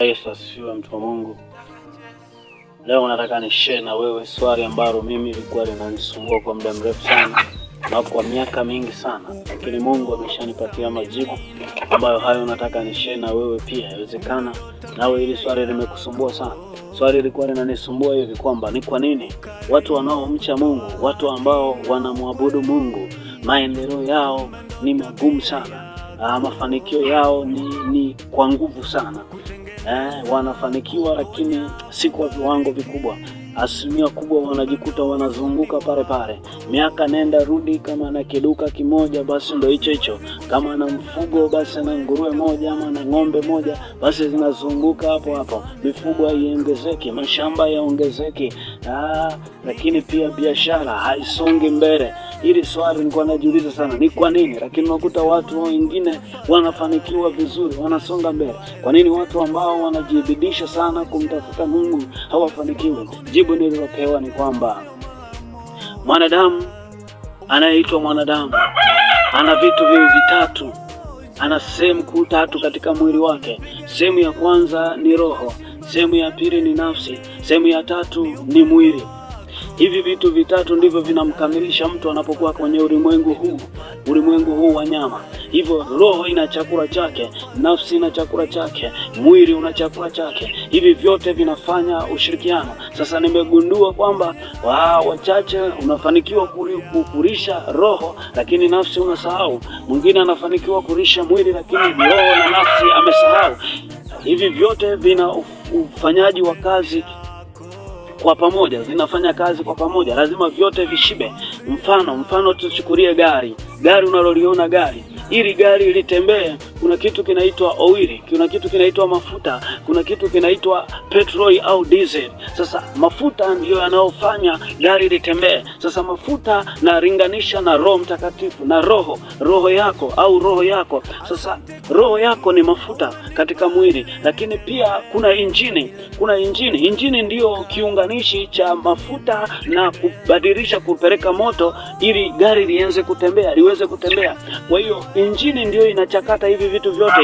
Yesu asifiwe, mtu wa Mungu. Leo nataka ni share na wewe swali ambalo mimi lilikuwa linanisumbua kwa muda mrefu sana na kwa miaka mingi sana, lakini Mungu ameshanipatia majibu ambayo hayo nataka ni share na wewe pia. Inawezekana nawe hili swali limekusumbua sana. Swali lilikuwa linanisumbua hivi kwamba ni kwa nini watu wanaomcha Mungu, watu ambao wanamwabudu Mungu, maendeleo yao ni magumu sana, mafanikio yao ni kwa nguvu sana. Wanafanikiwa lakini si kwa viwango vikubwa. Asilimia kubwa wanajikuta wanazunguka pale pale, miaka nenda rudi. Kama na kiduka kimoja basi ndo hicho, kama na mfugo basi na nguruwe moja ama na ng'ombe moja basi zinazunguka hapo hapo. Mifugo haiongezeki, mashamba yaongezeki, lakini pia biashara haisongi mbele. Hili swali nilikuwa najiuliza sana, ni kwa nini? Lakini unakuta watu wengine wanafanikiwa vizuri, wanasonga mbele. Kwa nini watu ambao wanajibidisha sana kumtafuta Mungu hawafanikiwi? Jibu nililopewa ni kwamba mwanadamu anayeitwa mwanadamu ana vitu vitatu, ana sehemu kuu tatu katika mwili wake. Sehemu ya kwanza ni roho, sehemu ya pili ni nafsi, sehemu ya tatu ni mwili. Hivi vitu vitatu ndivyo vinamkamilisha mtu anapokuwa kwenye ulimwengu huu wa nyama. Hivyo roho ina chakula chake, nafsi ina chakula chake, mwili una chakula chake. Hivi vyote vinafanya ushirikiano. Sasa nimegundua kwamba wachache unafanikiwa kurisha roho lakini nafsi unasahau. Mwingine anafanikiwa kurisha mwili lakini roho na nafsi amesahau. Hivi vyote vina ufanyaji wa kazi kwa pamoja, zinafanya kazi kwa pamoja, lazima vyote vishibe. Mfano tuchukulie gari unaloliona gari. Ili gari litembee, kuna kitu kinaitwa oili, kuna kitu kinaitwa mafuta, kuna kitu kinaitwa petroli au diesel. Sasa mafuta ndiyo yanayofanya gari litembee. Sasa mafuta naringanisha na Roho Mtakatifu na roho yako. Sasa roho yako ni mafuta katika mwili, lakini pia kuna injini ndiyo kiunganishi cha mafuta na kubadilisha, kupeleka moto ili gari liweze kutembea. Kwa hiyo injini ndio inachakata hivi vitu vyote,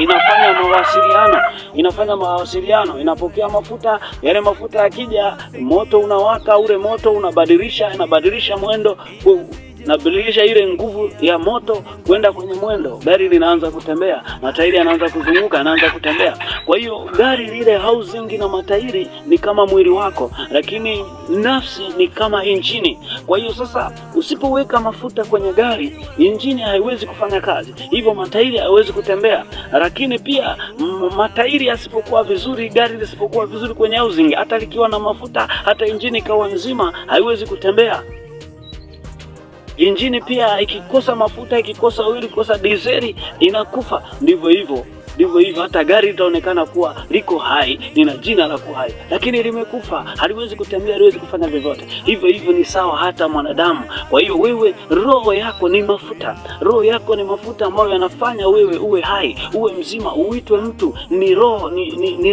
inafanya mawasiliano, inapokea mafuta. Yale mafuta yakija, moto unawaka, ule moto inabadilisha mwendo, nabadilisha ile nguvu ya moto kwenda kwenye mwendo, gari linaanza kutembea, matairi yanaanza kuzunguka, yanaanza kutembea. Kwa hiyo gari lile, housing na matairi ni kama mwili wako, lakini nafsi ni kama injini. Kwa hiyo sasa usipoweka mafuta kwenye gari, injini haiwezi kufanya kazi, hivyo matairi haiwezi kutembea. Lakini pia matairi yasipokuwa vizuri, gari lisipokuwa vizuri kwenye housing, hata likiwa na mafuta, hata injini kawa nzima, haiwezi kutembea. Injini pia ikikosa mafuta, ikikosa oili, ikikosa dizeli, inakufa. Ndivyo hivyo hata gari litaonekana kuwa liko hai, lina jina la kuwa hai, lakini limekufa, haliwezi kutembea, haliwezi kufanya vyovyote. Hivyo ni sawa hata mwanadamu. Kwa hiyo wewe, roho yako ni mafuta ambayo yanafanya wewe uwe hai, uwe mzima, uitwe mtu. Ni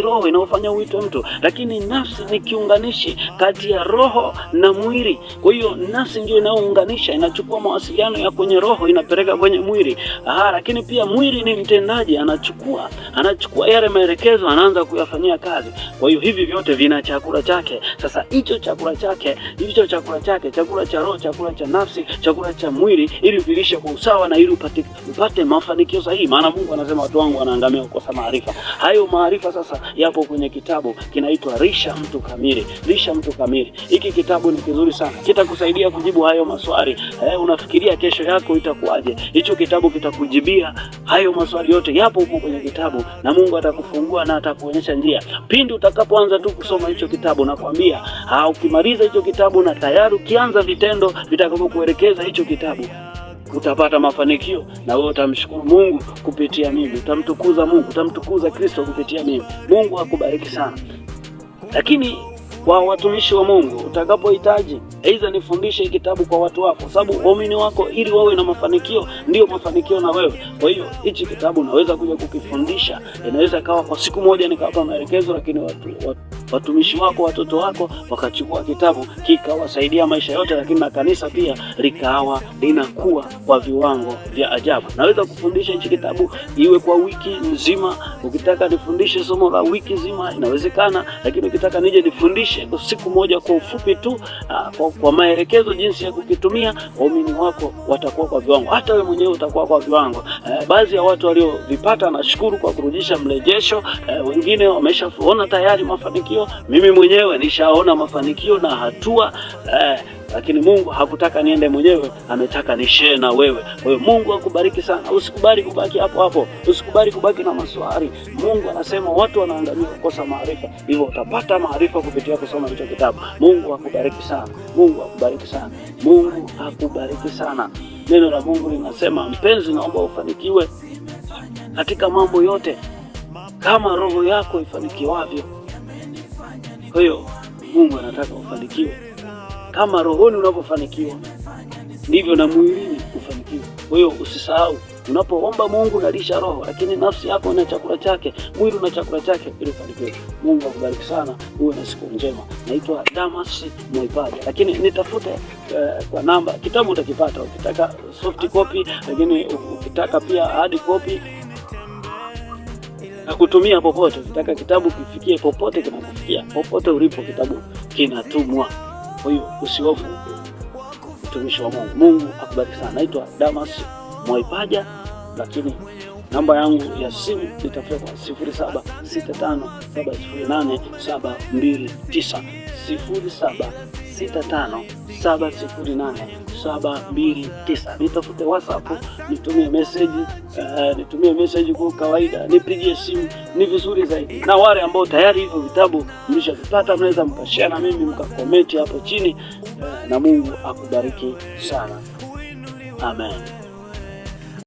roho inayofanya uitwe mtu, lakini nafsi ni kiunganishi kati ya roho na mwili. Kwa hiyo nafsi ndio inayounganisha, inachukua mawasiliano ya kwenye roho, inapeleka kwenye mwili. Lakini pia mwili ni mtendaji, anachukua yale maelekezo, anaanza kuyafanyia kazi. Kwa hiyo hivi vyote vina chakula chake. Sasa hicho chakula chake, chakula cha roho, chakula cha nafsi, chakula cha mwili, ili vilishe kwa usawa na ili upate mafanikio sahihi. Maana Mungu anasema watu wangu wanaangamia kukosa maarifa. Hayo maarifa sasa yapo kwenye kitabu kinaitwa Lisha Mtu Kamili. Hiki kitabu ni kizuri sana, kitakusaidia kujibu hayo maswali. Unafikiria kesho yako itakuwaje? Hicho kitabu kitakujibia hayo maswali yote, yapo huko kwenye kitabu, na Mungu atakufungua na atakuonyesha njia. Pindi utakapoanza tu kusoma hicho kitabu, nakwambia, ukimaliza hicho kitabu na tayari ukianza vitendo vitakapokuelekeza hicho kitabu, utapata mafanikio, na wewe utamshukuru Mungu kupitia mimi, utamtukuza Mungu, utamtukuza Kristo kupitia mimi. Mungu akubariki sana. Lakini kwa watumishi wa Mungu, utakapohitaji aidha nifundishe kitabu kwa watu wako, sababu waumini wako ili wawe na mafanikio ndio mafanikio na wewe. Kwa hiyo hichi kitabu naweza kuja kukifundisha, inaweza kawa kwa siku moja nikawapa maelekezo, lakini watumishi wako, watoto wako wakachukua kitabu kikawasaidia maisha yote, lakini na kanisa pia likawa linakuwa kwa viwango vya ajabu. Naweza kufundisha hichi kitabu iwe kwa wiki nzima. Ukitaka nifundishe somo la wiki nzima inawezekana, lakini ukitaka nije nifundishe kwa siku moja kwa ufupi tu, kwa maelekezo jinsi ya kukitumia, waumini wako watakuwa kwa viwango, hata wewe mwenyewe utakuwa kwa viwango. Baadhi ya watu waliovipata nashukuru kwa kurudisha mrejesho, wengine wameshaona tayari mafanikio. Mimi mwenyewe nishaona mafanikio na hatua, lakini Mungu hakutaka niende mwenyewe, ametaka ni share na wewe. Kwa hiyo Mungu akubariki sana. Usikubali kubaki hapo hapo, usikubali kubaki na maswali. Mungu anasema watu wanaangamia kukosa maarifa, hivyo utapata maarifa kupitia kusoma hicho kitabu. Mungu akubariki sana. Mungu akubariki sana. Mungu akubariki sana. Neno la Mungu linasema, mpenzi, naomba ufanikiwe katika mambo yote kama roho yako ifanikiwavyo. Kwa hiyo Mungu anataka ufanikiwe kama rohoni unavyofanikiwa, ndivyo na mwilini ufanikiwe. Kwa hiyo usisahau, unapoomba Mungu nalisha roho, lakini nafsi yako na chakula chake, mwili na chakula chake, ili ufanikiwe. Mungu akubariki sana, uwe na siku njema. Naitwa Damas Mwaipaja, lakini nitafute kwa namba. Kitabu utakipata ukitaka soft copy, lakini ukitaka pia hard copy na kutumia popote. Ukitaka kitabu kifikie popote, kinakufikia popote ulipo, kitabu kinatumwa. Kwa hiyo usihofu, mtumishi wa Mungu. Mungu akubariki sana. Naitwa Damas Mwaipaja, lakini namba yangu ya simu nitafuta 0765708729, 0765708729. Nitafute WhatsApp, nitumie message kwa kawaida, nipigie simu, ni vizuri zaidi. Na wale ambao tayari hivyo vitabu mlishavipata, mnaweza mkashare na mimi, mkakomenti hapo chini, na Mungu akubariki sana. Amen.